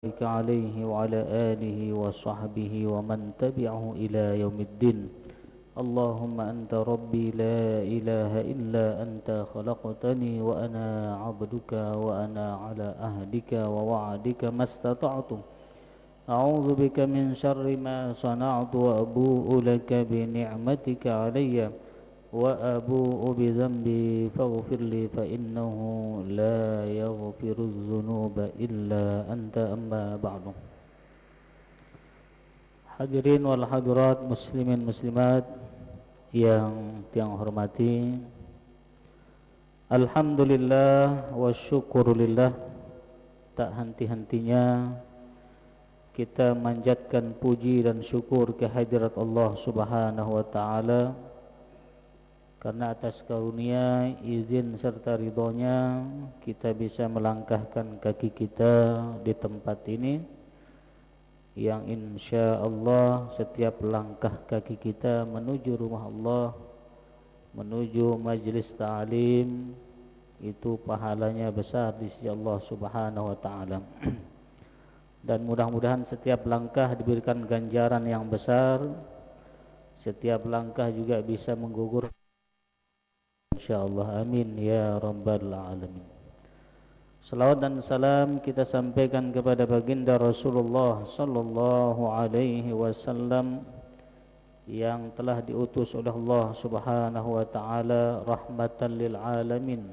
عليه وعلى آله وصحبه ومن تبعه إلى يوم الدين. اللهم أنت ربي لا إله إلا أنت خلقتني وأنا عبدك وأنا على عهدك ووعدك ما استطعت. أعوذ بك من شر ما صنعت وأبوء لك بنعمتك عليّ وأبوء بذنبي فاغفر لي فإنه لا يغفر الذنوب إلا أنت. أما بعد. Hadirin wal hadirat, muslimin muslimat yang tiang hormati, alhamdulillah wa syukurillah, tak henti-hentinya kita manjatkan puji dan syukur kehadirat Allah Subhanahu wa taala karena atas karunia, izin serta ridhonya kita bisa melangkahkan kaki kita di tempat ini, yang insya Allah setiap langkah kaki kita menuju rumah Allah, menuju majlis ta'lim, itu pahalanya besar di sisi Allah Subhanahu wa ta'ala. Dan mudah-mudahan setiap langkah diberikan ganjaran yang besar, setiap langkah juga bisa menggugur insyaallah, amin ya rabbal alamin. Salawat dan salam kita sampaikan kepada baginda Rasulullah sallallahu alaihi wasallam yang telah diutus oleh Allah Subhanahu wa taala rahmatan lil alamin,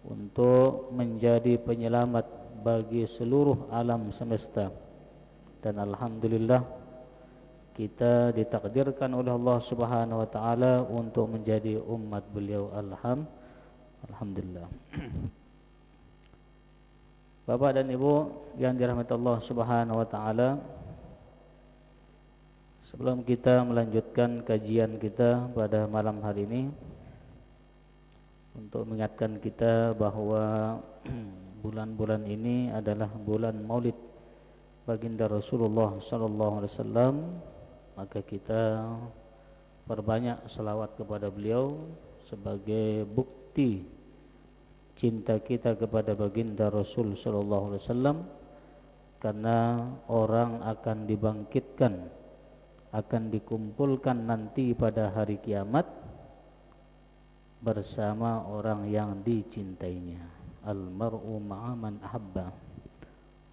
untuk menjadi penyelamat bagi seluruh alam semesta. Dan alhamdulillah kita ditakdirkan oleh Allah Subhanahu wa taala untuk menjadi umat beliau. Alhamdulillah. Bapak dan Ibu yang dirahmati Allah Subhanahu wa taala, sebelum kita melanjutkan kajian kita pada malam hari ini, untuk mengingatkan kita bahwa bulan-bulan ini adalah bulan Maulid baginda Rasulullah sallallahu alaihi wasallam, maka kita perbanyak selawat kepada beliau sebagai bukti cinta kita kepada baginda Rasul sallallahu alaihi wasallam, karena orang akan dibangkitkan, akan dikumpulkan nanti pada hari kiamat bersama orang yang dicintainya. Al-mar'u ma'a man ahabba.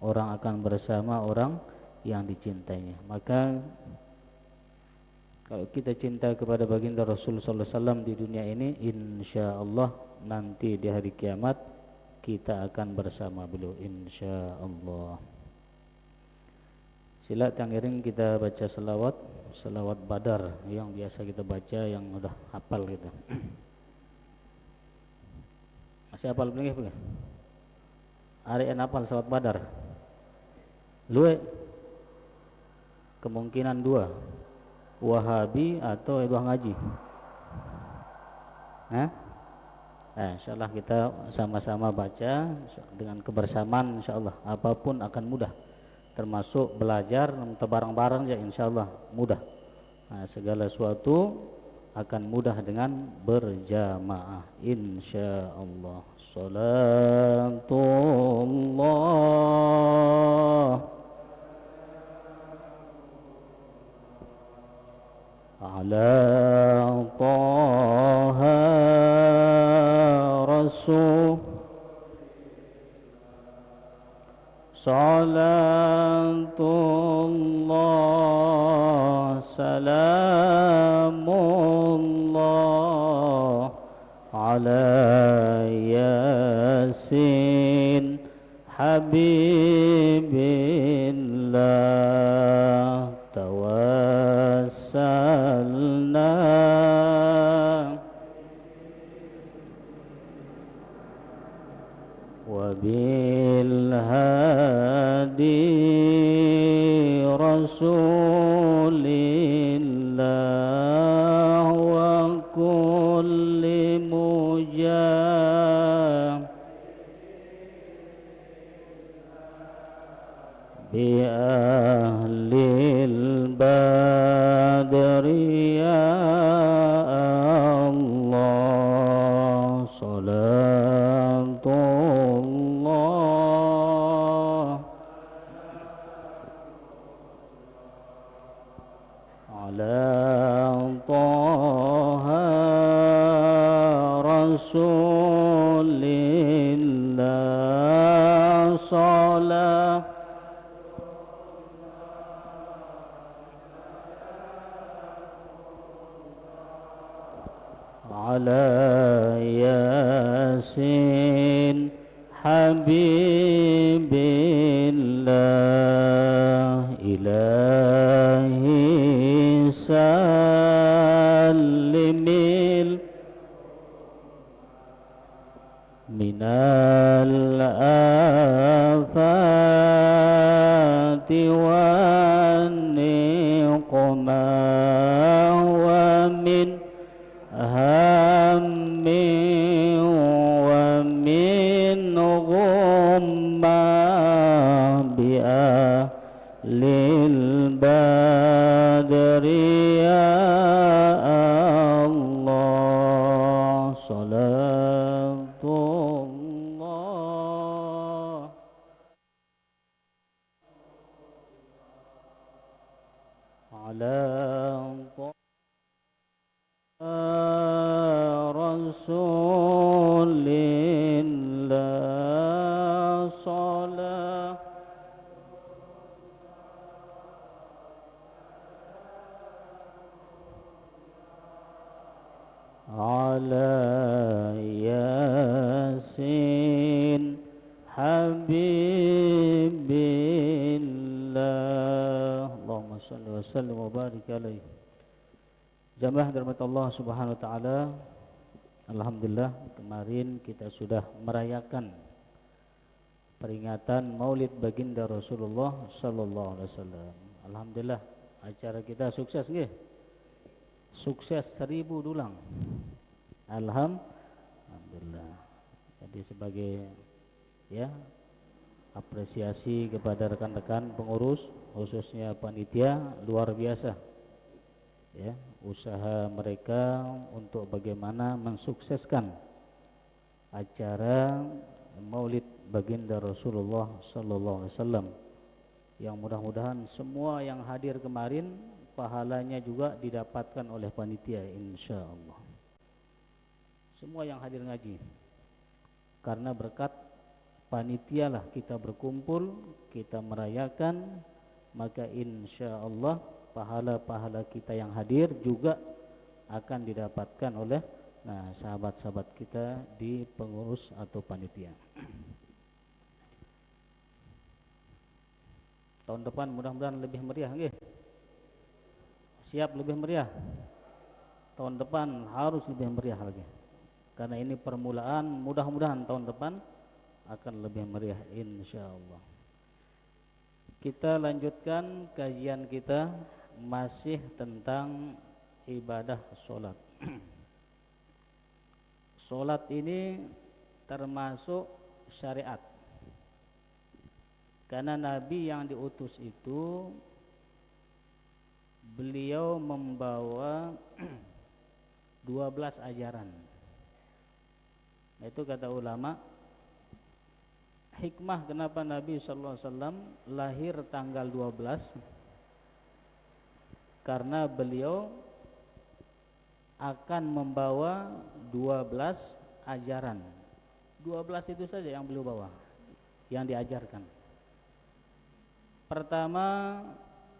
Orang akan bersama orang yang dicintainya. Maka kalau kita cinta kepada baginda Rasul sallallahu alaihi wasallam di dunia ini, insyaallah nanti di hari kiamat kita akan bersama beliau insyaallah. Sila tangiring kita baca selawat badar yang biasa kita baca, yang udah hafal kita. Masih hafal belum ya? Hari en hafal selawat badar. Luwe kemungkinan dua, Wahabi atau Ibu ngaji. Nah, insyaallah kita sama-sama baca dengan kebersamaan, insyaallah apapun akan mudah, termasuk belajar bareng-bareng ya, insyaallah mudah. Segala sesuatu akan mudah dengan berjamaah insyaallah. Salatullah ala Taha Rasul, salatullah salamullah ala Yasin Habibillah, tawassalna wa bil hadi rasulillah wa kulli mujah bi ahlil badri ya Allah. Salatullah على طه رسول الله صلاة على ياسين حبيب الله إلهي سلم من الآفات والنقمة ومن هم ومن غمة بأهل البدر يا الله صلاة الله على رسول الله صلاة على ياسين حبيب الله اللهم صل وسلم وبارك عليه. Jamaah dirahmati Allah Subhanahu wa taala. Alhamdulillah kemarin kita sudah merayakan peringatan Maulid Baginda Rasulullah sallallahu alaihi wasallam. Alhamdulillah acara kita sukses nggih? Sukses 1000 dulang. Alhamdulillah. Jadi sebagai ya apresiasi kepada rekan-rekan pengurus khususnya panitia luar biasa. Ya, usaha mereka untuk bagaimana mensukseskan acara Maulid Baginda Rasulullah sallallahu alaihi wasallam yang mudah-mudahan semua yang hadir kemarin pahalanya juga didapatkan oleh panitia insyaallah. Semua yang hadir ngaji. Karena berkat panitia lah kita berkumpul, kita merayakan, maka insyaallah pahala-pahala kita yang hadir juga akan didapatkan oleh sahabat-sahabat kita di pengurus atau panitia. Tahun depan mudah-mudahan lebih meriah nggih. Siap lebih meriah. Tahun depan harus lebih meriah lagi. Karena ini permulaan, mudah-mudahan tahun depan akan lebih meriah insyaallah. Kita lanjutkan kajian kita masih tentang ibadah sholat. Sholat ini termasuk syariat. Karena Nabi yang diutus itu beliau membawa 12 ajaran. Nah, itu kata ulama, hikmah kenapa Nabi sallallahu alaihi wasallam lahir tanggal 12 karena beliau akan membawa 12 ajaran. 12 itu saja yang beliau bawa, yang diajarkan. Pertama,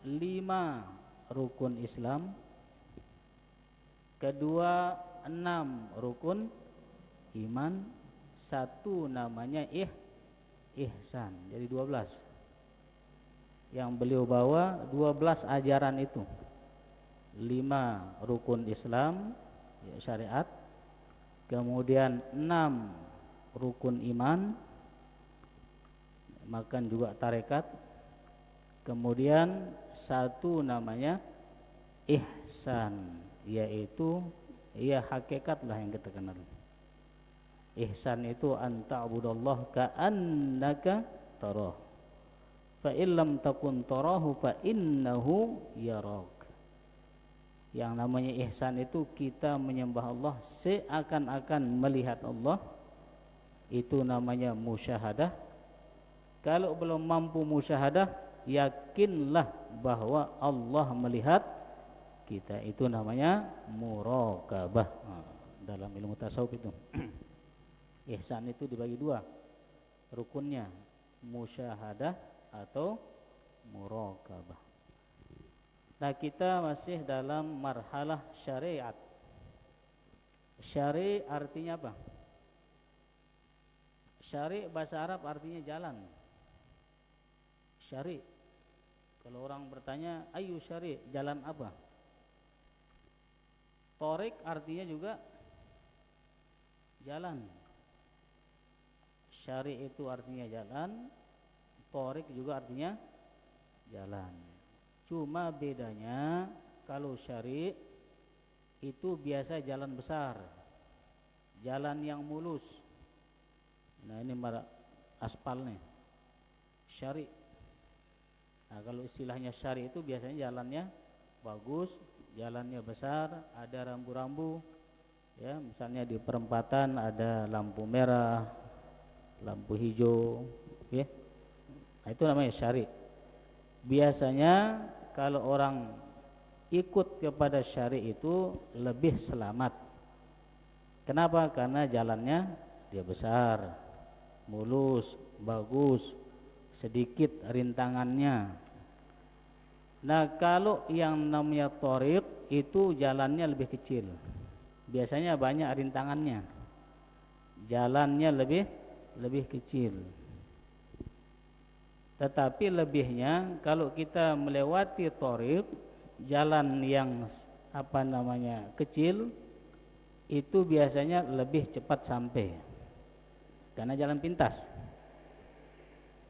5 rukun Islam. Kedua, 6 rukun iman. 1 namanya ihsan. Jadi 12. Yang beliau bawa 12 ajaran itu. 5 rukun Islam, ya, syariat. Kemudian 6 rukun iman, makan juga tarekat. Kemudian 1 namanya ihsan, yaitu ya hakikat lah yang kita kenal. Ihsan itu anta'budallaha ka'annaka tarah, fa illam takun tarahu fa innahu yarak. Yang namanya ihsan itu kita menyembah Allah seakan-akan melihat Allah. Itu namanya musyahadah. Kalau belum mampu musyahadah, yakinlah bahwa Allah melihat kita. Itu namanya muraqabah. Dalam ilmu tasawuf itu. Ihsan itu dibagi dua rukunnya, musyahadah atau muraqabah. Nah, kita masih dalam marhalah syariat. Syari artinya apa? Syari bahasa Arab artinya jalan. Syari. Kalau orang bertanya, ayu syari, jalan apa? Torik artinya juga jalan. Syari itu artinya jalan, torik juga artinya jalan. Cuma bedanya kalau syari itu biasa jalan besar, jalan yang mulus. Nah, ini aspal nih, syari. Nah, kalau istilahnya syari itu biasanya jalannya bagus, jalannya besar, ada rambu-rambu. Ya, misalnya di perempatan ada lampu merah, lampu hijau, ya. Nah, itu namanya syari. Biasanya kalau orang ikut kepada syari itu lebih selamat. Kenapa? Karena jalannya dia besar, mulus, bagus, sedikit rintangannya. Nah, kalau yang namanya thoriq itu jalannya lebih kecil. Biasanya banyak rintangannya. Jalannya lebih kecil. Tetapi lebihnya kalau kita melewati thoriq, jalan yang kecil, itu biasanya lebih cepat sampai karena jalan pintas.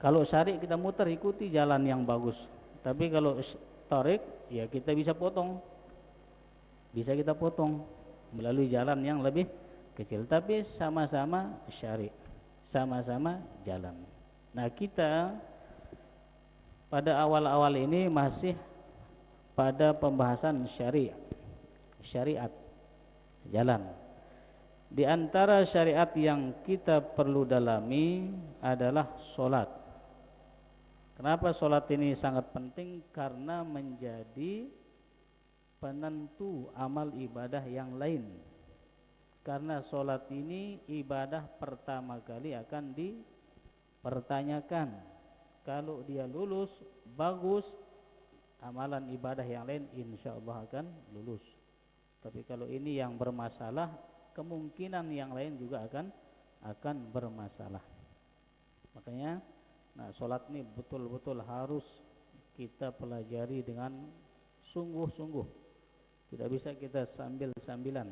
Kalau syari kita muter ikuti jalan yang bagus, tapi kalau thoriq ya kita bisa kita potong melalui jalan yang lebih kecil, tapi sama-sama syari, sama-sama jalan. Nah, kita pada awal-awal ini masih pada pembahasan syariat jalan. Di antara syariat yang kita perlu dalami adalah sholat. Kenapa sholat ini sangat penting? Karena menjadi penentu amal ibadah yang lain. Karena sholat ini ibadah pertama kali akan dipertanyakan. Kalau dia lulus, bagus, amalan ibadah yang lain insya Allah akan lulus. Tapi kalau ini yang bermasalah, kemungkinan yang lain juga akan bermasalah. Makanya, sholat ini betul-betul harus kita pelajari dengan sungguh-sungguh. Tidak bisa kita sambil-sambilan.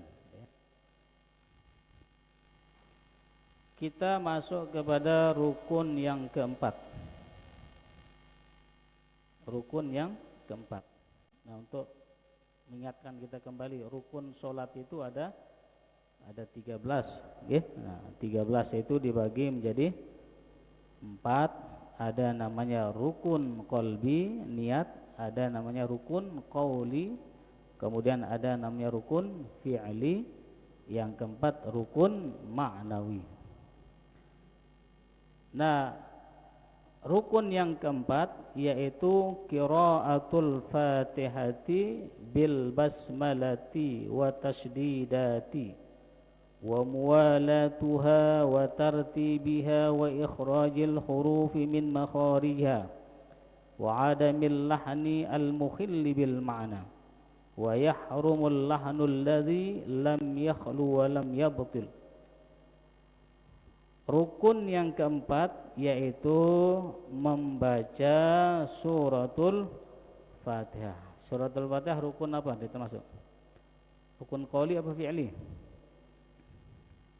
Kita masuk kepada rukun yang keempat. Rukun yang keempat. Nah, untuk mengingatkan kita kembali, rukun sholat itu ada 13, ya. Nah, 13 itu dibagi menjadi 4. Ada namanya rukun qalbi, niat, ada namanya rukun qauli, kemudian ada namanya rukun fi'li, yang keempat rukun ma'nawi. Nah, rukun yang keempat yaitu qiraatul Fatihati bil basmalati wa tasydidati wa muwalatuha wa tartibiha wa ikhrajil hurufi min makharijha wa adamil lahni al mukhilli bil ma'na wa yahrumul lahnu alladhi lam yakhlu wa lam yabtil. Rukun yang keempat yaitu membaca suratul Fatihah. Suratul Fatihah rukun apa? Dia termasuk rukun qauli apa fi'li?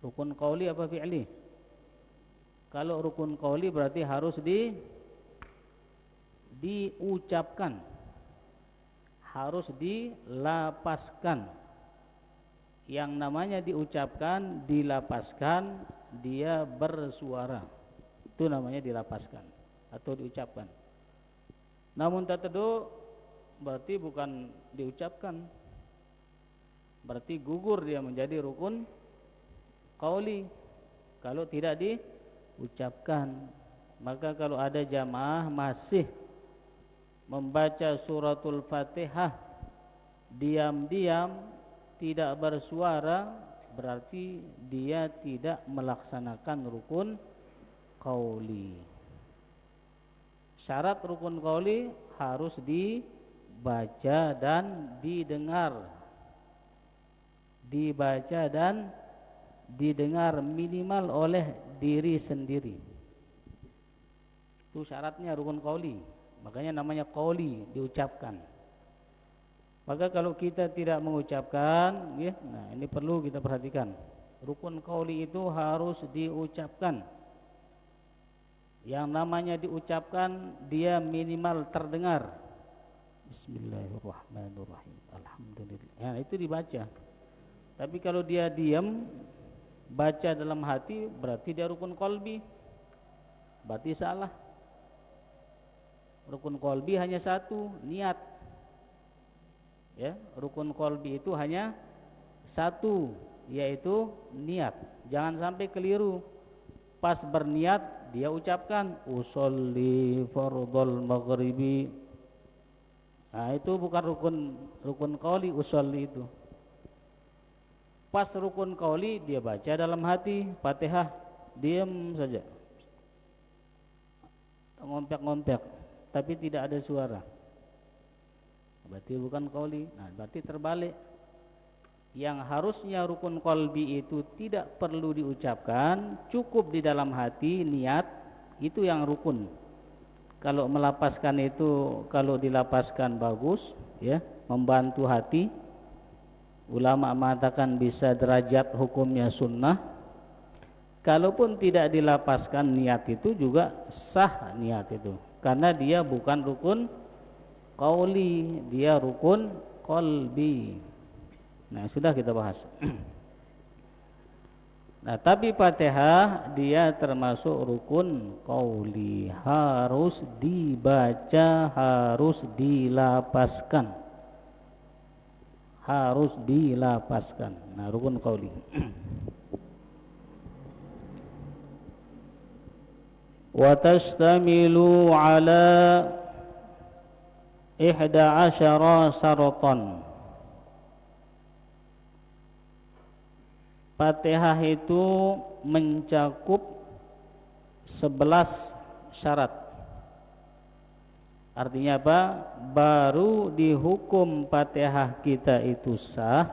Rukun qauli apa fi'li? Kalau rukun qauli berarti harus diucapkan, harus dilapaskan. Yang namanya diucapkan, dilapaskan, dia bersuara, itu namanya dilapaskan atau diucapkan. Namun tatedu berarti bukan diucapkan, berarti gugur dia menjadi rukun qauli kalau tidak diucapkan. Maka kalau ada jamaah masih membaca suratul Fatihah diam-diam tidak bersuara, berarti dia tidak melaksanakan rukun qauli. Syarat rukun qauli harus dibaca dan didengar. Dibaca dan didengar minimal oleh diri sendiri. Itu syaratnya rukun qauli. Makanya namanya qauli, diucapkan. Maka kalau kita tidak mengucapkan, ya, nah ini perlu kita perhatikan. Rukun qauli itu harus diucapkan. Yang namanya diucapkan, dia minimal terdengar. Bismillahirrahmanirrahim. Alhamdulillah. Ya, itu dibaca. Tapi kalau dia diam, baca dalam hati, berarti dia rukun qalbi. Berarti salah. Rukun qalbi hanya satu, niat. Ya, rukun qalbi itu hanya satu, yaitu niat. Jangan sampai keliru. Pas berniat dia ucapkan usolli fardhal maghribi. Nah, itu bukan rukun qauli usolli itu. Pas rukun qauli dia baca dalam hati, Fatihah, diam saja. Ngompek-ngompek, tapi tidak ada suara. Berarti bukan qauli. Nah, berarti terbalik. Yang harusnya rukun qalbi itu tidak perlu diucapkan, cukup di dalam hati, niat, itu yang rukun. Kalau melapaskan itu, kalau dilapaskan bagus, ya, membantu hati. Ulama mengatakan bisa derajat hukumnya sunnah. Kalaupun tidak dilapaskan niat itu juga sah niat itu, karena dia bukan rukun qauli, dia rukun qalbi. Nah, sudah kita bahas. Nah, tapi Fatihah dia termasuk rukun qauli, harus dibaca, harus dilapaskan. Harus dilapaskan. Nah, rukun qauli. Wa tastamilu ala 11 syaratan. Fatihah itu mencakup 11 syarat. Artinya apa? Baru dihukum Fatihah kita itu sah,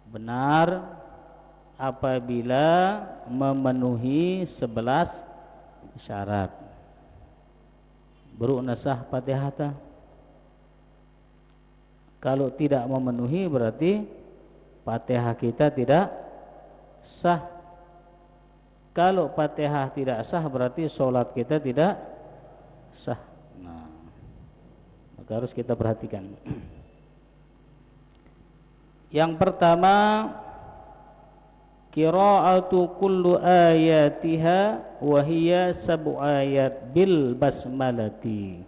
benar, apabila memenuhi 11 syarat. Baru nasah Fatihah. Kalau tidak memenuhi berarti Fatihah kita tidak sah. Kalau Fatihah tidak sah berarti sholat kita tidak sah. Nah, maka harus kita perhatikan. Yang pertama, qira'atu kullu ayatiha wa hiya 7 ayat bil basmalati.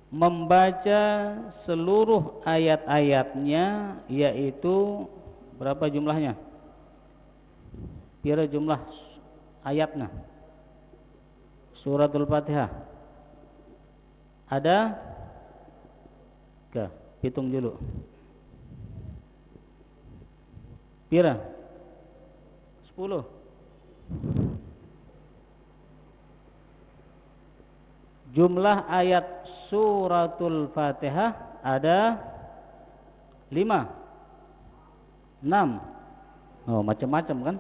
Membaca seluruh ayat-ayatnya, yaitu berapa jumlahnya? Pira jumlah ayatnya suratul Fatihah? Ada ke? Hitung dulu. Pira? 10. Jumlah ayat suratul Fatihah ada 5, 6. Oh, macam-macam kan?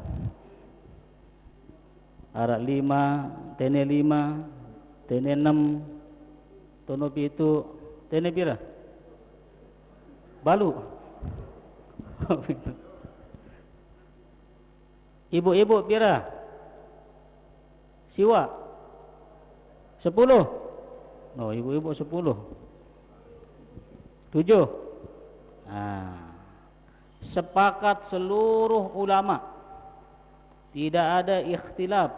Ada 5, tene 5, tene 6, tono pitu, tene pira? Balu. Ibu-ibu pira? Siwa 10. Oh, ibu-ibu 10. 7. Nah, sepakat seluruh ulama, tidak ada ikhtilaf,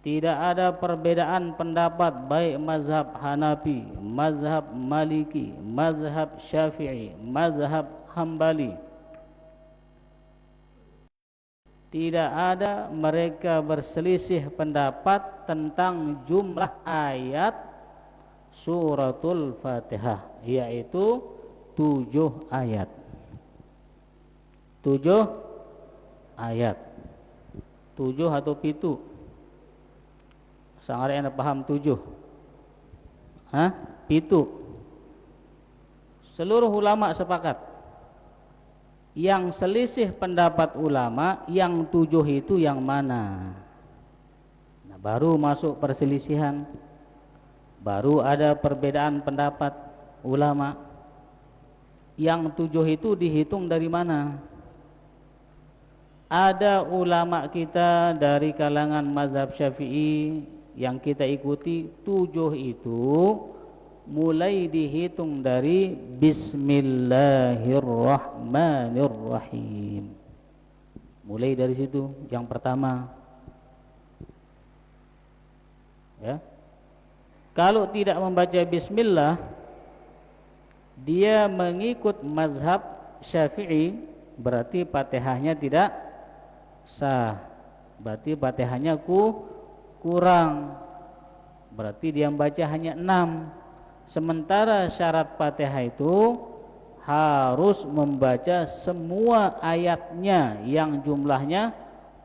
tidak ada perbedaan pendapat, baik mazhab Hanafi, mazhab Maliki, mazhab Syafi'i, mazhab Hambali. Tidak ada mereka berselisih pendapat tentang jumlah ayat suratul Fatihah, yaitu 7 ayat. 7 ayat. 7 atau pitu? Sangat enak paham 7. Pitu. Seluruh ulama sepakat. Yang selisih pendapat ulama yang 7 itu yang mana? Nah, baru masuk perselisihan. Baru ada perbedaan pendapat ulama. Yang 7 itu dihitung dari mana? Ada ulama kita dari kalangan mazhab Syafi'i yang kita ikuti, 7 itu mulai dihitung dari Bismillahirrahmanirrahim. Mulai dari situ yang pertama. Ya. Kalau tidak membaca bismillah, dia mengikut mazhab Syafi'i, berarti Fatihahnya tidak sah. Berarti Fatihahnya kurang. Berarti dia membaca hanya 6. Sementara syarat Fatihah itu harus membaca semua ayatnya yang jumlahnya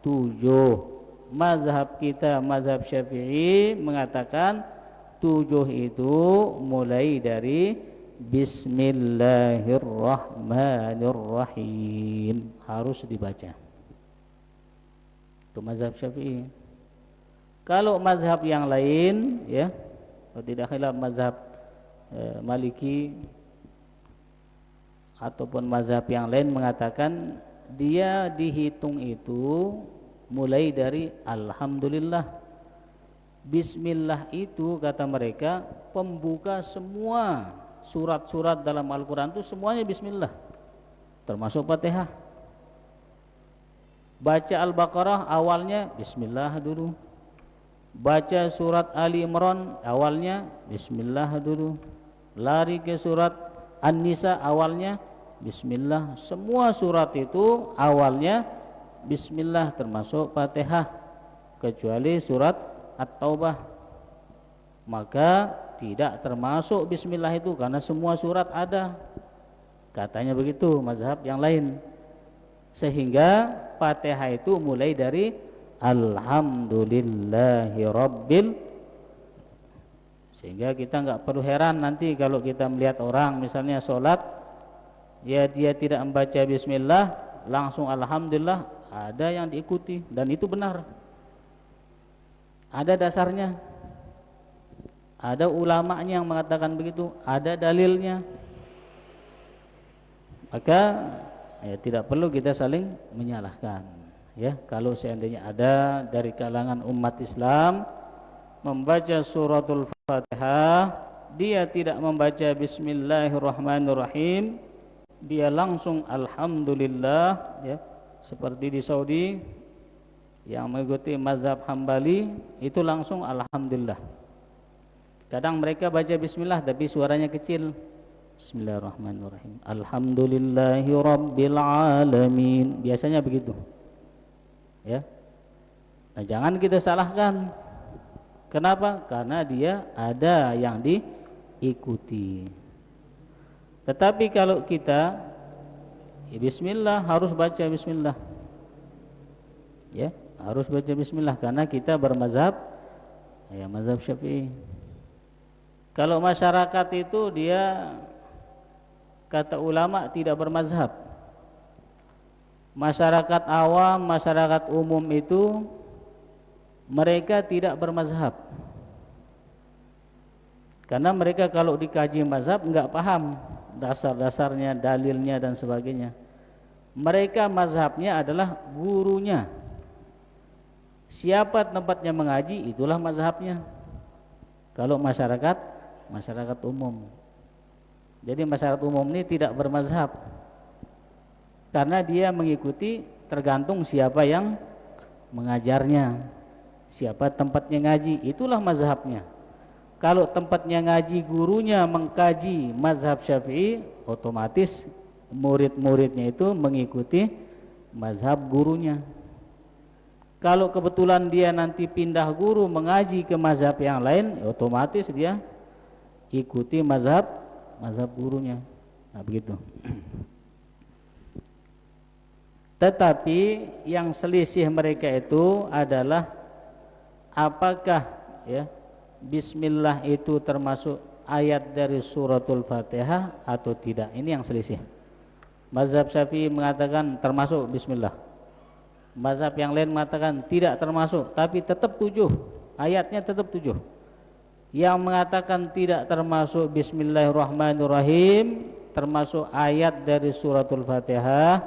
7. Mazhab kita, mazhab Syafi'i, mengatakan 7 itu mulai dari Bismillahirrahmanirrahim, harus dibaca. Itu mazhab Syafi'i. Kalau mazhab yang lain, ya, kalau tidak khilaf mazhab Maliki ataupun mazhab yang lain, mengatakan dia dihitung itu mulai dari alhamdulillah. Bismillah itu kata mereka pembuka semua surat-surat dalam Al-Quran itu semuanya bismillah, termasuk Fatihah. Baca Al-Baqarah awalnya bismillah dulu. Baca surat Ali Imran awalnya bismillah dulu. Lari ke surat An-Nisa awalnya bismillah. Semua surat itu awalnya bismillah, termasuk Fatihah, kecuali surat At-Taubah. Maka tidak termasuk bismillah itu karena semua surat ada. Katanya begitu mazhab yang lain. Sehingga Fatihah itu mulai dari alhamdulillahi rabbil. Sehingga kita enggak perlu heran nanti kalau kita melihat orang misalnya sholat, ya dia tidak membaca bismillah langsung alhamdulillah, ada yang diikuti dan itu benar. Ada dasarnya. Ada ulamanya yang mengatakan begitu, ada dalilnya. Maka ya tidak perlu kita saling menyalahkan. Ya, kalau seandainya ada dari kalangan umat Islam membaca suratul Fatihah, dia tidak membaca bismillahirrahmanirrahim, dia langsung alhamdulillah, ya, seperti di Saudi yang mengikuti mazhab Hambali itu langsung alhamdulillah. Kadang mereka baca bismillah tapi suaranya kecil. Bismillahirrahmanirrahim. Alhamdulillahi rabbil alamin. Biasanya begitu. Ya. Nah, jangan kita salahkan. Kenapa? Karena dia ada yang diikuti. Tetapi kalau kita ya bismillah, harus baca bismillah. Ya, harus baca bismillah karena kita bermazhab ya mazhab Syafi'i. Kalau masyarakat itu dia kata ulama tidak bermazhab. Masyarakat awam, masyarakat umum itu mereka tidak bermazhab. Karena mereka kalau dikaji mazhab enggak paham dasar-dasarnya, dalilnya dan sebagainya. Mereka mazhabnya adalah gurunya. Siapa tempatnya mengaji, itulah mazhabnya. Kalau masyarakat umum. Jadi masyarakat umum ini tidak bermazhab. Karena dia mengikuti tergantung siapa yang mengajarnya, siapa tempatnya ngaji, itulah mazhabnya. Kalau tempatnya ngaji gurunya mengkaji mazhab Syafi'i, otomatis murid-muridnya itu mengikuti mazhab gurunya. Kalau kebetulan dia nanti pindah guru mengaji ke mazhab yang lain, otomatis dia ikuti mazhab gurunya. Nah, begitu. Tetapi yang selisih mereka itu adalah apakah ya bismillah itu termasuk ayat dari suratul Fatihah atau tidak. Ini yang selisih. Mazhab Syafi'i mengatakan termasuk bismillah. Mazhab yang lain mengatakan tidak termasuk, tapi tetap 7. Ayatnya tetap 7. Yang mengatakan tidak termasuk bismillahirrahmanirrahim, termasuk ayat dari suratul Fatihah,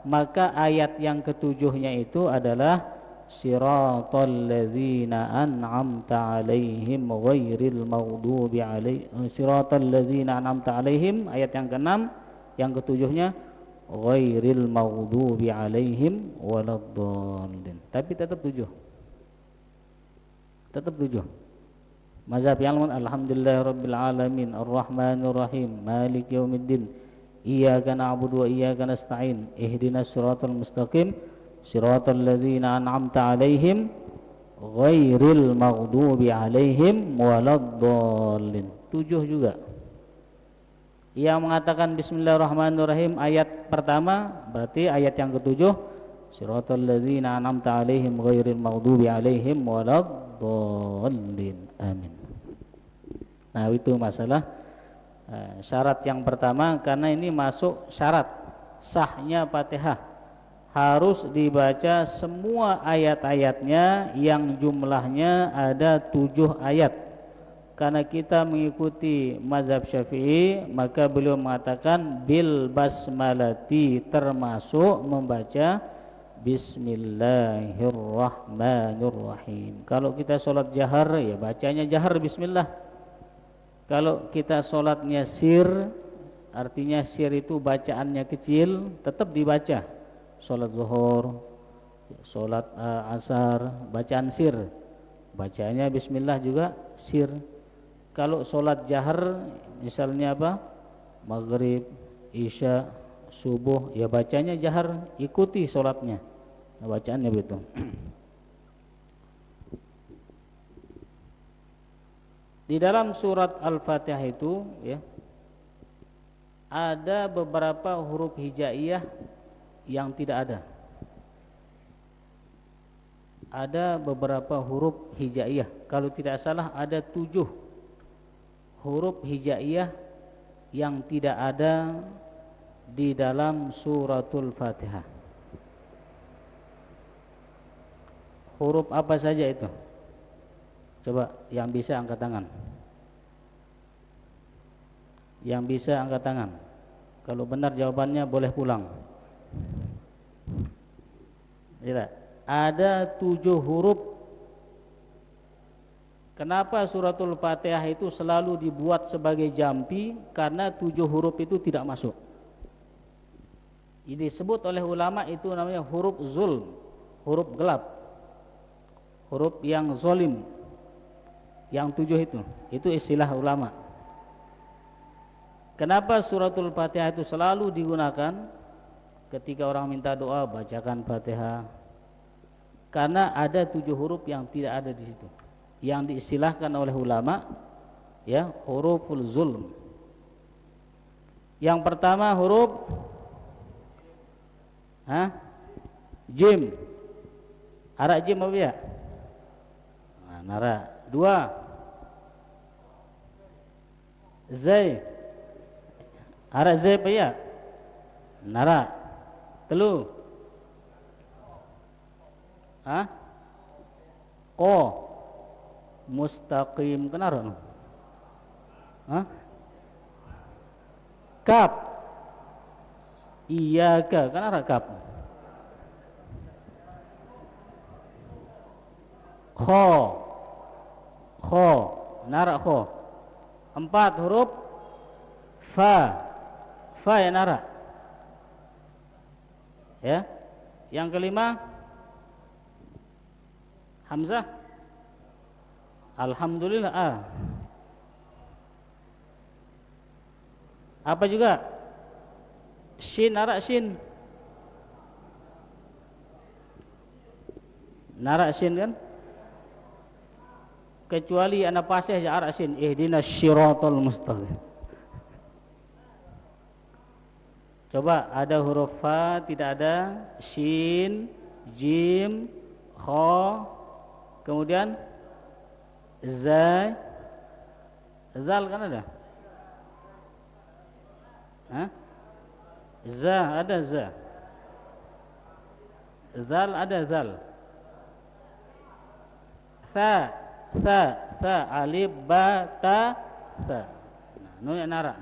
maka ayat yang ketujuhnya itu adalah siratal ladzina an'amta 'alaihim ghairil maghdubi 'alaihim, siratal ladzina an'amta 'alaihim, ayat yang ke-6, yang ketujuhnya ghairil maghdubi 'alaihim waladdallin. Tapi tetap 7. Tetap 7. Mazhab yang lain alhamdulillahirabbil alamin arrahmanir rahim maliki yaumiddin iyyaka na'budu wa iyyaka nasta'in ihdinas siratal mustaqim siratal ladzina an'amta 'alaihim ghairil maghdubi 'alaihim waladdallin. 7 juga. Yang mengatakan bismillahirrahmanirrahim ayat pertama berarti ayat yang ketujuh siratal ladzina an'amta 'alaihim ghairil maghdubi 'alaihim waladdallin. Amin. Nah, itu masalah syarat yang pertama, karena ini masuk syarat sahnya Fatihah. Harus dibaca semua ayat-ayatnya yang jumlahnya ada 7 ayat. Karena kita mengikuti mazhab Syafi'i, maka beliau mengatakan bil basmalati, termasuk membaca bismillahirrahmanirrahim. Kalau kita sholat jahar ya bacanya jahar bismillah. Kalau kita sholatnya sir, artinya sir itu bacaannya kecil, tetap dibaca. Sholat zuhur, sholat asar, bacaan sir, bacanya bismillah juga sir. Kalau sholat jahar misalnya apa, maghrib, isya, subuh, ya bacanya jahar, ikuti sholatnya, bacaannya begitu. Di dalam surat Al-Fatihah itu ya ada beberapa huruf hijaiyah yang tidak ada. Ada beberapa huruf hijaiyah. Kalau tidak salah ada 7 huruf hijaiyah yang tidak ada di dalam suratul Fatihah. Huruf apa saja itu? Coba yang bisa angkat tangan. Yang bisa angkat tangan. Kalau benar jawabannya boleh pulang. Tidak. Ada 7 huruf. Kenapa suratul Fatihah itu selalu dibuat sebagai jampi? Karena 7 huruf itu tidak masuk. Ini disebut oleh ulama itu namanya huruf zulm, huruf gelap, huruf yang zolim. Yang 7 itu istilah ulama. Kenapa suratul Fatihah itu selalu digunakan ketika orang minta doa, bacakan Fatihah? Karena ada 7 huruf yang tidak ada di situ, yang diistilahkan oleh ulama ya huruful zulm. Yang pertama huruf jim. Ara jim apa ya? Nah, nara. 2 zai. Ara zai apa ya? Nara. 3 ko mustaqim kenara. Kap iyaka kenara kap. Kho nara kho. 4 huruf fa ya nara ya. Yang kelima hamzah. Alhamdulillah apa juga shin nara shin kan. kecuali ana pasih ja arasin ihdinas syiratal mustaqim. Coba ada huruf fa, tidak ada shin, jim, kha, kemudian za, zal kan ada? Hah? Za ada za. Zal ada zal. Tha, alif, ba, ta, tha. Nah, nu yang nara.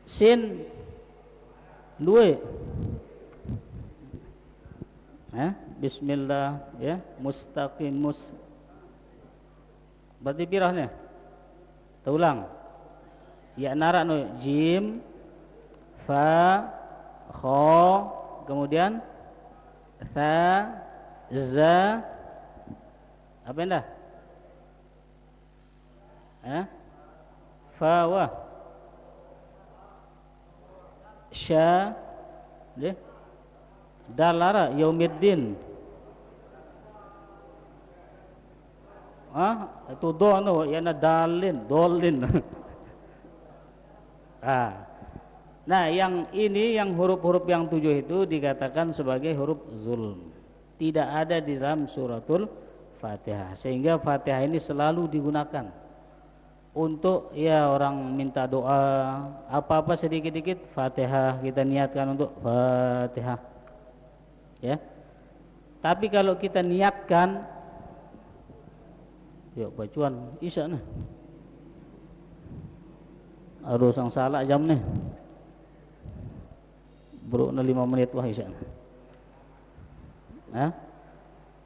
Sin, dua. Bismillah, ya, mustaqimus. Berarti pirahnya? Ulang. Ya nara nu jim, fa, kha, kemudian tha, za, apa indah? Fa wa sya, dalara yaumiddin. Itu do no yana dalin, dolin. Nah, yang ini yang huruf-huruf yang 7 itu dikatakan sebagai huruf zulm. Tidak ada di dalam suratul Fatihah, sehingga Fatihah ini selalu digunakan untuk ya orang minta doa apa-apa sedikit-dikit Fatihah kita niatkan untuk Fatihah. Ya. Tapi kalau kita niatkan yuk bacuan isya nih. Harus sang salah jam nih. Bro 5 menit wah isya.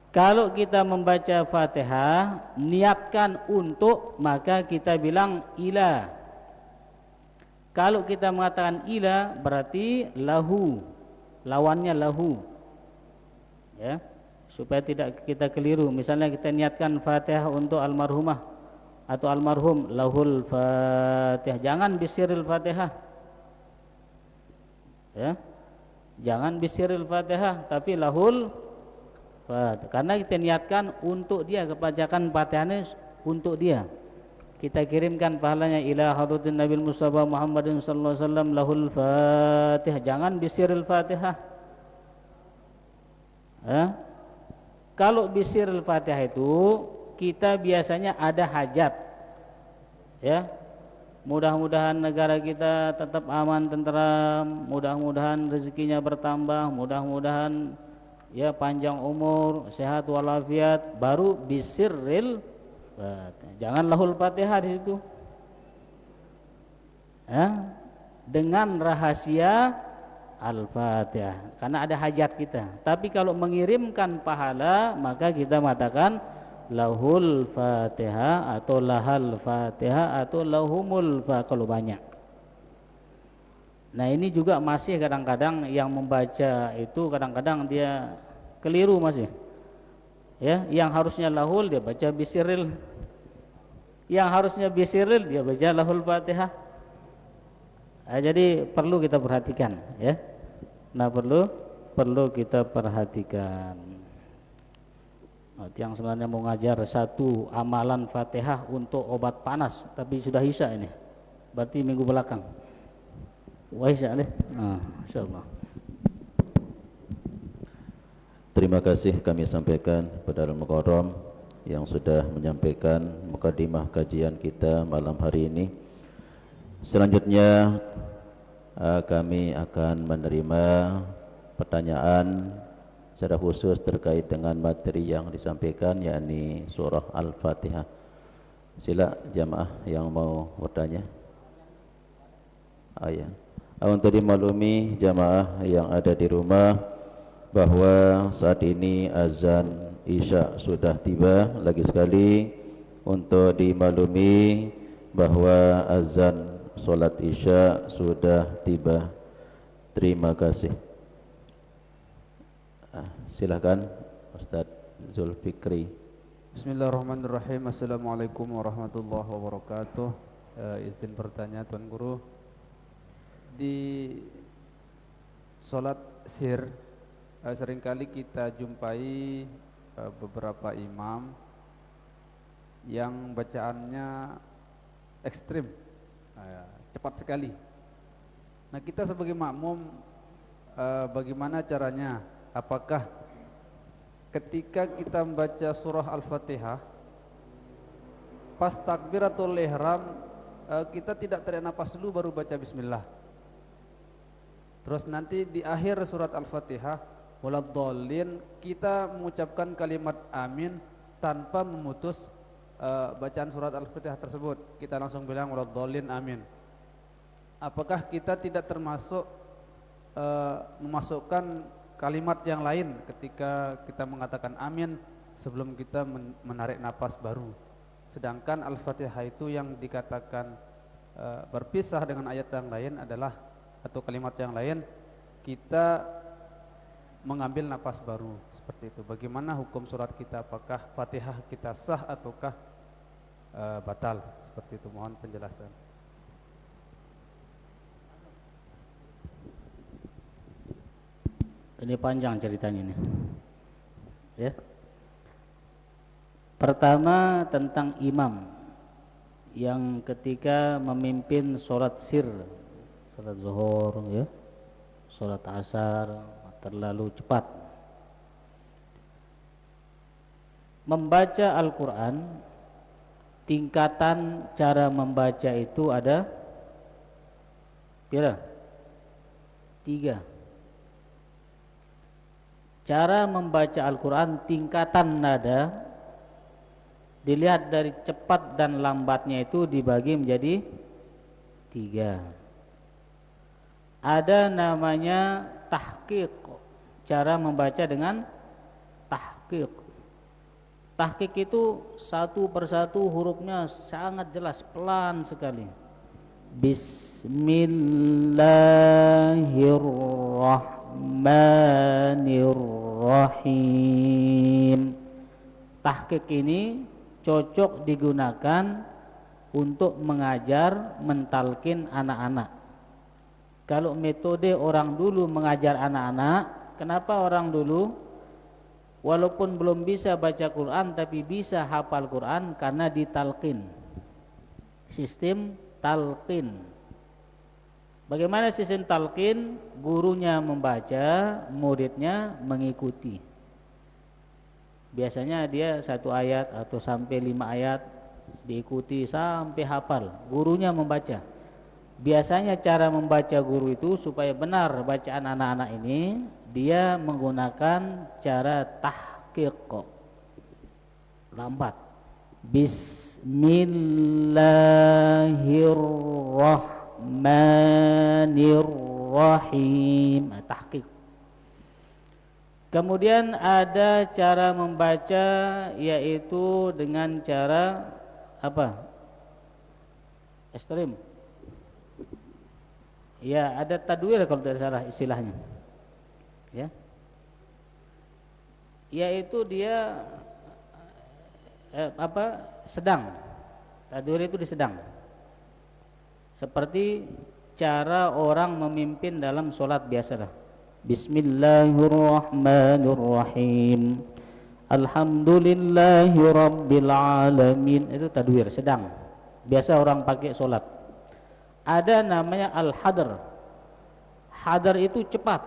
Kalau kita membaca Fatihah niatkan untuk, maka kita bilang ila. Kalau kita mengatakan ila berarti lahu, lawannya lahu, ya, supaya tidak kita keliru. Misalnya kita niatkan Fatihah untuk almarhumah atau almarhum, lahul Fatihah, jangan bisiril Fatihah, ya, jangan bisiril Fatihah, tapi lahul Fatihah, karena kita niatkan untuk dia, kebacakan Fatihahnya untuk dia, kita kirimkan pahalanya ila hadratin Nabi Mustafa Muhammadin sallallahu alaihi wasallam lahul Fatihah, jangan bisiril Fatihah. Kalau bisiril Fatihah itu kita biasanya ada hajat, ya, mudah-mudahan negara kita tetap aman tentram, mudah-mudahan rezekinya bertambah, mudah-mudahan ya panjang umur, sehat walafiat, baru bisiril Fatihah. Jangan lahul Fatihah di situ. Dengan rahasia Al-Fatihah, karena ada hajat kita. Tapi kalau mengirimkan pahala, maka kita mengatakan lahul Fatihah atau lahal Fatihah atau lahumul Fatihah kalau banyak. Nah, ini juga masih kadang-kadang yang membaca itu kadang-kadang dia keliru masih. Ya, yang harusnya lahul dia baca bisiril. Yang harusnya bisiril dia baca lahul Fatihah. Jadi perlu kita perhatikan, ya. Nah, perlu kita perhatikan. Yang sebenarnya mau ngajar satu amalan Fatihah untuk obat panas, tapi sudah isya ini. Berarti minggu belakang. Wah, isya deh. Insyaallah. Terima kasih kami sampaikan kepada Al-Mukarram yang sudah menyampaikan mukadimah kajian kita malam hari ini. Selanjutnya kami akan menerima pertanyaan secara khusus terkait dengan materi yang disampaikan, yakni surah Al-Fatihah. Sila jamaah yang mau bertanya. Untuk dimaklumi jamaah yang ada di rumah bahwa saat ini azan Isya sudah tiba. Lagi sekali untuk dimaklumi bahwa azan solat Isya sudah tiba. Terima kasih. Silakan Ustaz Zulfikri. Bismillahirrahmanirrahim. Assalamualaikum warahmatullahi wabarakatuh. Izin bertanya Tuan Guru, di solat sir seringkali kita jumpai beberapa imam yang bacaannya ekstrim, cepat sekali. Nah, kita sebagai makmum bagaimana caranya? Apakah ketika kita membaca surah Al-Fatihah pas takbiratul ihram kita tidak tarik nafas dulu baru baca bismillah, terus nanti di akhir surat Al-Fatihah waladdallin kita mengucapkan kalimat amin tanpa memutus bacaan surat Al-Fatihah tersebut, kita langsung bilang waladdallin amin. Apakah kita tidak termasuk memasukkan kalimat yang lain ketika kita mengatakan amin sebelum kita menarik napas baru? Sedangkan Al-Fatihah itu yang dikatakan berpisah dengan ayat yang lain adalah, atau kalimat yang lain, kita mengambil napas baru. Seperti itu. Bagaimana hukum surat kita? Apakah Fatihah kita sah ataukah batal? Seperti itu. Mohon penjelasan. Ini panjang ceritanya nih. Ya. Pertama tentang imam yang ketika memimpin sholat sir, sholat zuhur, ya, sholat asar terlalu cepat. Membaca Al-Quran, tingkatan cara membaca itu ada berapa? 3. Cara membaca Al-Quran tingkatan nada dilihat dari cepat dan lambatnya itu dibagi menjadi 3. Ada namanya tahqiq, cara membaca dengan tahqiq. Tahqiq itu satu persatu hurufnya sangat jelas, pelan sekali. Bismillahirrahmanirrahim. Tahqiq ini cocok digunakan untuk mengajar, mentalkin anak-anak. Kalau metode orang dulu mengajar anak-anak, kenapa orang dulu walaupun belum bisa baca Quran tapi bisa hafal Quran? Karena ditalkin. Sistem talqin. Bagaimana sistem talqin? Gurunya membaca, muridnya mengikuti. Biasanya dia 1 ayat atau sampai 5 ayat diikuti sampai hafal. Gurunya membaca. Biasanya cara membaca guru itu supaya benar bacaan anak-anak ini, dia menggunakan cara tahqiq, lambat. Bismillahirrahmanirrahim. Tahqiq. Kemudian ada cara membaca yaitu dengan cara apa? Ekstrim. Ya, ada tadwir kalau tidak salah istilahnya. Ya. Yaitu dia sedang. Tadwir itu di sedang. Seperti cara orang memimpin dalam sholat biasalah. Bismillahirrahmanirrahim. Alhamdulillahi rabbil alamin. Itu tadwir sedang. Biasa orang pakai sholat. Ada namanya al-hadr. Hadr itu cepat.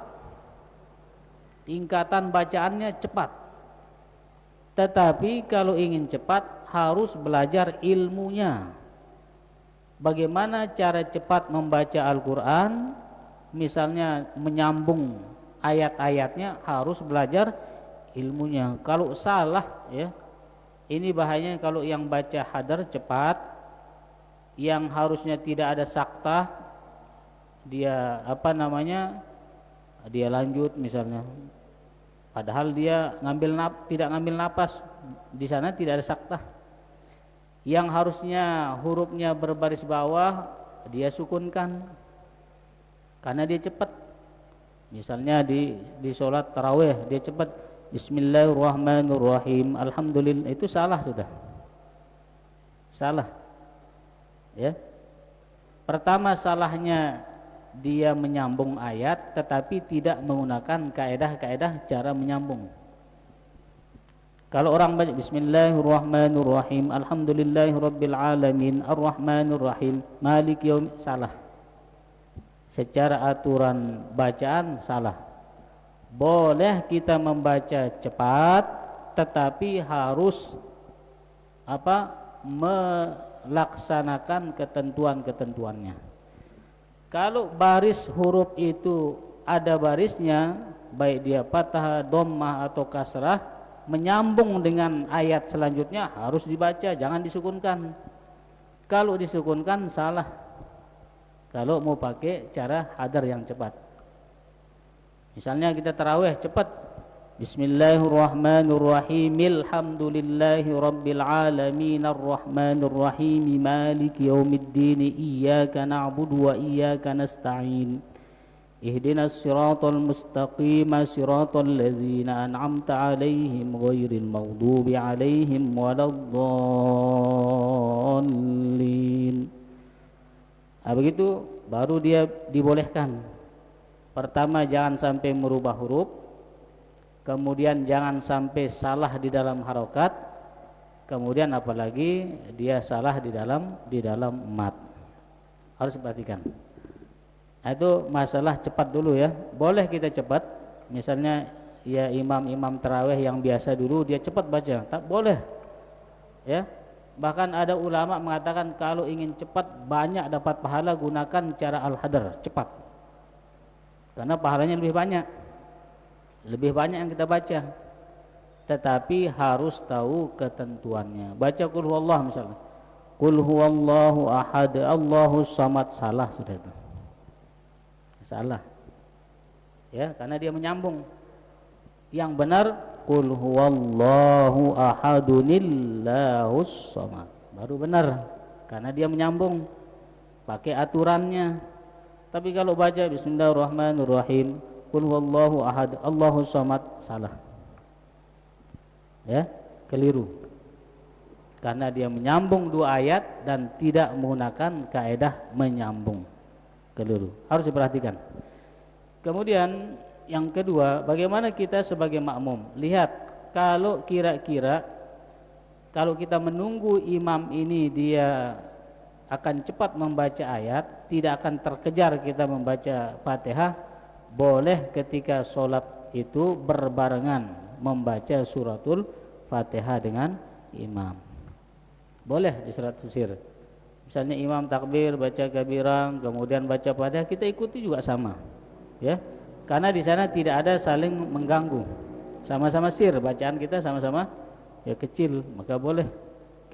Tingkatan bacaannya cepat. Tetapi kalau ingin cepat harus belajar ilmunya. Bagaimana cara cepat membaca Al-Quran? Misalnya menyambung ayat-ayatnya, harus belajar ilmunya. Kalau salah, ya, ini bahayanya kalau yang baca hadar cepat, yang harusnya tidak ada saktah, dia dia lanjut misalnya, padahal dia tidak ngambil napas, di sana tidak ada saktah. Yang harusnya hurufnya berbaris bawah, dia sukunkan karena dia cepat. Misalnya di sholat tarawih dia cepat, Bismillahirrahmanirrahim, Alhamdulillah, itu salah sudah, salah. Ya, pertama salahnya dia menyambung ayat tetapi tidak menggunakan kaedah-kaedah cara menyambung. Kalau orang baca Bismillahirrahmanirrahim, Alhamdulillahirabbil alamin, Arrahmanirrahim, Maliki yaum, salah. Secara aturan bacaan salah. Boleh kita membaca cepat, tetapi harus melaksanakan ketentuan-ketentuannya. Kalau baris huruf itu ada barisnya, baik dia fathah, dhammah atau kasrah, menyambung dengan ayat selanjutnya harus dibaca, jangan disukunkan. Kalau disukunkan salah. Kalau mau pakai cara hadar yang cepat. Misalnya kita tarawih cepat. Bismillahirrahmanirrahim. Alhamdulillahirabbil alamin arrahmanirrahim maliki yaumiddin iyyaka na'budu wa iyyaka nasta'in. Ihdinas siratal mustaqim siratal ladzina an'amta 'alaihim ghairil maghdubi 'alaihim waladdallin. Begitu baru dia dibolehkan. Pertama, jangan sampai merubah huruf. Kemudian jangan sampai salah di dalam harokat. Kemudian apalagi dia salah di dalam mat. Harus perhatikan. Itu masalah cepat dulu ya. Boleh kita cepat. Misalnya ya imam tarawih yang biasa dulu dia cepat baca, tak boleh. Ya. Bahkan ada ulama mengatakan kalau ingin cepat banyak dapat pahala, gunakan cara al-hadar, cepat. Karena pahalanya lebih banyak. Lebih banyak yang kita baca. Tetapi harus tahu ketentuannya. Baca qul huwallahu misalnya. Qul huwallahu ahad, Allahus samad, salah sudah itu. Salah. Ya, karena dia menyambung. Yang benar qul huwallahu ahadunillahus samad. Baru benar karena dia menyambung pakai aturannya. Tapi kalau baca bismillahirrahmanirrahim, qul huwallahu ahad, Allahus samad, salah. Ya, keliru. Karena dia menyambung dua ayat dan tidak menggunakan kaidah menyambung. Keliru. Harus diperhatikan. Kemudian yang kedua, bagaimana kita sebagai makmum? Lihat, kalau kira-kira kalau kita menunggu imam ini dia akan cepat membaca ayat, tidak akan terkejar kita membaca Fatihah, boleh ketika sholat itu berbarengan membaca suratul Fatihah dengan imam. Boleh di surat sisir. Misalnya imam takbir, baca kabirang, kemudian baca Fatihah, kita ikuti juga sama. Ya. Karena di sana tidak ada saling mengganggu. Sama-sama sir, bacaan kita sama-sama ya kecil, maka boleh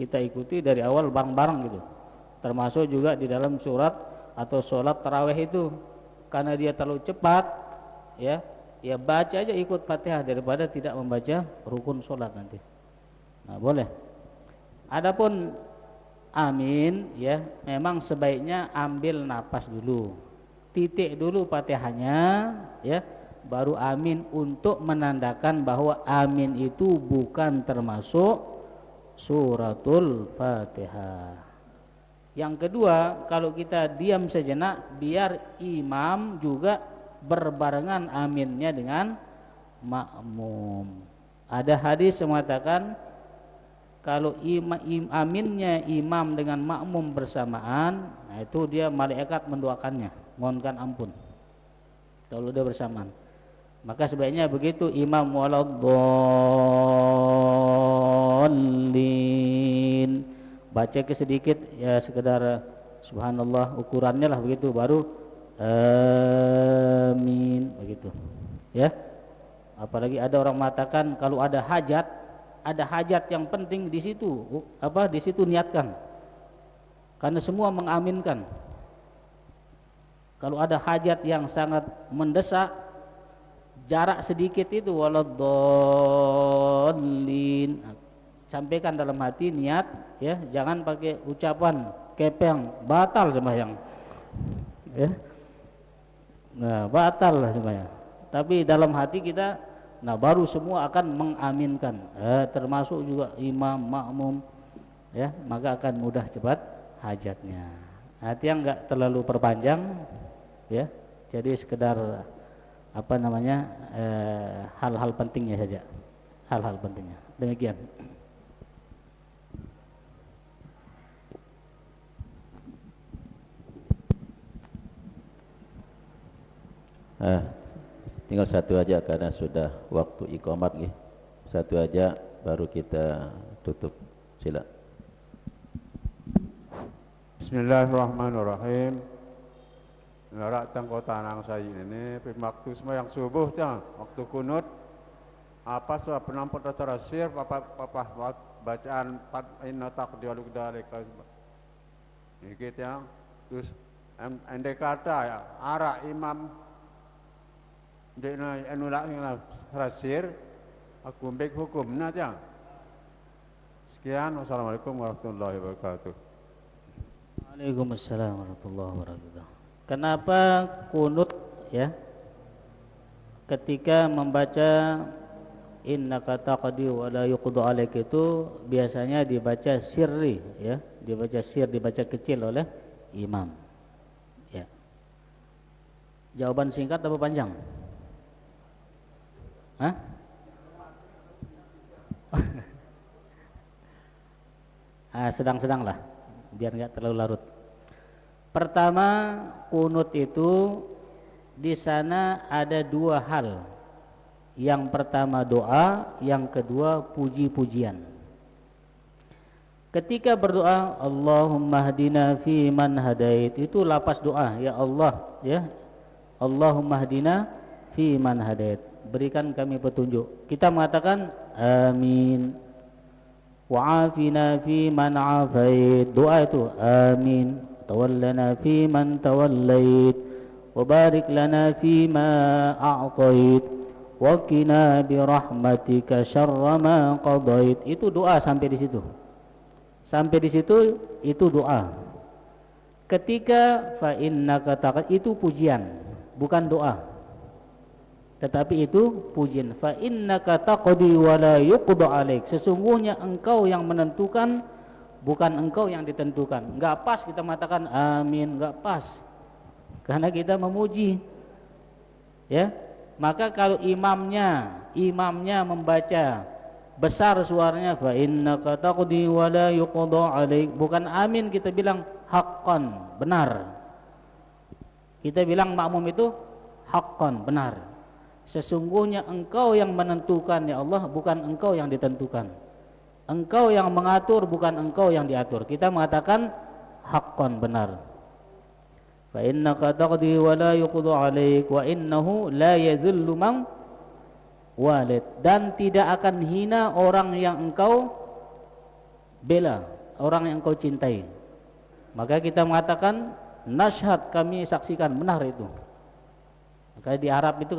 kita ikuti dari awal bareng-bareng gitu. Termasuk juga di dalam surat atau sholat tarawih itu, karena dia terlalu cepat, ya baca aja ikut Fatihah daripada tidak membaca rukun sholat nanti. Nah, boleh. Adapun amin, ya memang sebaiknya ambil napas dulu. Titik dulu Fatihahnya, ya baru amin untuk menandakan bahwa amin itu bukan termasuk suratul Fatihah. Yang kedua, kalau kita diam sejenak biar imam juga berbarengan aminnya dengan makmum. Ada hadis yang mengatakan kalau aminnya imam dengan makmum bersamaan, nah itu dia malaikat mendoakannya, mohonkan ampun. Kalau udah bersamaan, maka sebaiknya begitu. Imam waladdallin, baca ke sedikit ya sekedar subhanallah ukurannya lah begitu, baru amin begitu. Ya. Apalagi ada orang mengatakan kalau ada hajat yang penting di situ, di situ niatkan. Karena semua mengaminkan. Kalau ada hajat yang sangat mendesak, jarak sedikit itu waladdallin, sampaikan dalam hati niat, ya, jangan pakai ucapan kepeng, batal sembahyang. Ya. Nah, batal lah sembahyang. Tapi dalam hati kita, nah baru semua akan mengaminkan, termasuk juga imam, makmum, ya, maka akan mudah cepat hajatnya. Hati yang enggak terlalu perpanjang, ya, jadi sekedar hal-hal pentingnya saja. hal-hal pentingnya. Demikian. Tinggal satu aja karena sudah waktu iqamat nih. Satu aja baru kita tutup. Sila. Bismillahirrahmanirrahim. Larak tang kota nang saya ini waktu semua yang subuh tang waktu kunut apa soal penampot acara sir apa bacaan inna taqdialuk dalika iki tang terus ende kata ya ara imam dekna enulak rasir aku mbek hukumna tang. Sekian, wassalamualaikum warahmatullahi wabarakatuh. Waalaikumsalam warahmatullahi wabarakatuh. Kenapa kunut ya? Ketika membaca innaka taqdi wa la yuqda alaik itu biasanya dibaca sirri ya, dibaca kecil oleh imam. Ya. Jawaban singkat atau panjang? Hah? Sedang-sedang lah, biar nggak terlalu larut. Pertama, kunut itu di sana ada dua hal. Yang pertama doa, yang kedua puji-pujian. Ketika berdoa, Allahumma hdina fi man hadait, itu lapas doa, ya Allah, ya. Allahumma hdina fi man hadait. Berikan kami petunjuk. Kita mengatakan amin. Wa'afina fi man afait, doa itu amin. Tawallana fi man tawallait, wa barik lana fi ma a'tait, wa qina bi rahmatika syarra ma qadait. Itu doa sampai di situ. Sampai di situ itu doa. Ketika fa innaka taqad itu pujian, bukan doa. Tetapi itu pujian. Fa innaka taqdi wa la yuqda alaik. Sesungguhnya engkau yang menentukan, bukan engkau yang ditentukan. Enggak pas kita mengatakan amin, enggak pas. Karena kita memuji. Ya. Maka kalau imamnya membaca besar suaranya fa innaka taqdi wa la yuqda alaik, bukan amin, kita bilang haqqan, benar. Kita bilang makmum itu haqqan, benar. Sesungguhnya engkau yang menentukan ya Allah, bukan engkau yang ditentukan. Engkau yang mengatur, bukan engkau yang diatur. Kita mengatakan haqqan, benar. Fa innaka taqdi wa la yuqda alaik wa innahu la yadhillu man walid. Dan tidak akan hina orang yang engkau bela, orang yang engkau cintai. Maka kita mengatakan nashhad, kami saksikan, benar itu. Maka di Arab itu